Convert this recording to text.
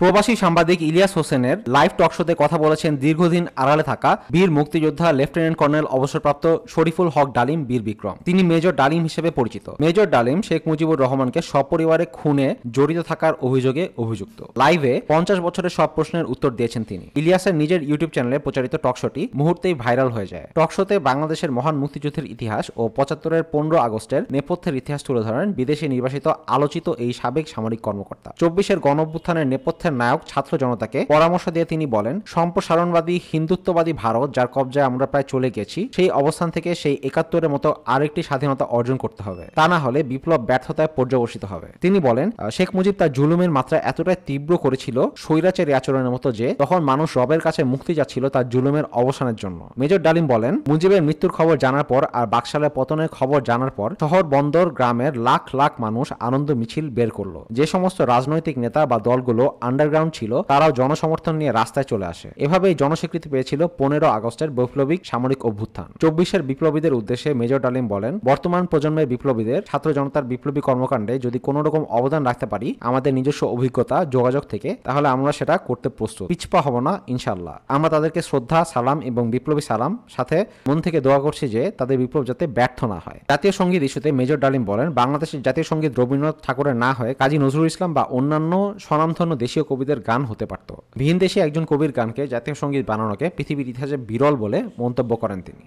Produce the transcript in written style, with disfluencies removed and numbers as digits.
প্রবাসী সাংবাদিক ইলিয়াস হোসেনের লাইভ টকশোতে কথা বলেছেন দীর্ঘদিন আড়ালে থাকা বীর মুক্তিযোদ্ধা লেফটেন্যান্ট কর্নেল অবসরপ্রাপ্ত শরীফুল হক ডালিম বীর বিক্রম। তিনি মেজর ডালিম হিসেবে পরিচিত। মেজর ডালিম শেখ মুজিবুর রহমানকে সপরিবারে খুনে জড়িত থাকার অভিযোগে অভিযুক্ত। লাইভে 50 বছরের সব প্রশ্নের উত্তর দিয়েছেন তিনি। ইলিয়াসের নিজের ইউটিউব চ্যানেলে প্রচারিত টকশোটি মুহূর্তেই ভাইরাল হয়ে যায়। টকশোতে বাংলাদেশের মহান মুক্তিযুদ্ধের ইতিহাস ও 75-এর 15 আগস্টের নেপথ্যের ইতিহাস তুলে ধরেন বিদেশে নির্বাসিত আলোচিত এই সাবেক সামরিক কর্মকর্তা। 24-এর গণঅভ্যুত্থানের নেপথ্যে নায়ক ছাত্র জনতাকে পরামর্শ দিয়ে তিনি বলেন, সম্প্রসারণবাদী হিন্দুত্ববাদী ভারত যার কবজায় আমরা প্রায় চলে গেছি, সেই অবস্থান থেকে সেই 71-এর মতো আরেকটি স্বাধীনতা অর্জন করতে হবে, তা না হলে বিপ্লব ব্যর্থতায় পর্যবসিত হবে। তিনি বলেন, শেখ মুজিব তার জুলুমের মাত্রা এতটাই তীব্র করেছিল স্বৈরাচারী আচরণের মতো যে তখন মানুষ রবের কাছে মুক্তি যাচ্ছিল তার জুলুমের অবসানের জন্য। মেজর ডালিম বলেন, মুজিবের মৃত্যুর খবর জানার পর আর বাকশালের পতনের খবর জানার পর শহর বন্দর গ্রামের লাখ লাখ মানুষ আনন্দ মিছিল বের করলো। যে সমস্ত রাজনৈতিক নেতা বা দলগুলো আন্ডারগ্রাউন্ড ছিল তারাও জনসমর্থন নিয়ে রাস্তায় চলে আসে। এভাবেই জনস্বীকৃতি পেয়েছিল 15 আগস্টের বৈপ্লবিক সামরিক অভ্যুত্থান। 24-এর বিপ্লবীদের উদ্দেশ্যে মেজর ডালিম বলেন, বর্তমান প্রজন্মের বিপ্লবীদের ছাত্র জনতার বিপ্লবী কর্মকাণ্ডে যদি কোনো রকম অবদান রাখতে পারি আমাদের নিজস্ব অভিজ্ঞতা যোগাযোগ থেকে, তাহলে আমরা সেটা করতে প্রস্তুত, পিছপা হব না ইনশাআল্লাহ। আমরা তাদেরকে শ্রদ্ধা সালাম এবং বিপ্লবী সালাম সাথে মন থেকে দোয়া করছি যে তাদের বিপ্লব যাতে ব্যর্থ না হয়। জাতীয় সঙ্গীত ইস্যুতে মেজর ডালিম বলেন, বাংলাদেশের জাতীয় সঙ্গীত রবীন্দ্রনাথ ঠাকুরের না হয়ে কাজী নজরুল ইসলাম বা অন্যান্য স্বনামধন্য দেশীয় কবিদের গান হতে পারত। ভিন দেশে একজন কবির গানকে জাতীয় সঙ্গীত বানানোকে পৃথিবীর ইতিহাসে বিরল বলে মন্তব্য করেন তিনি।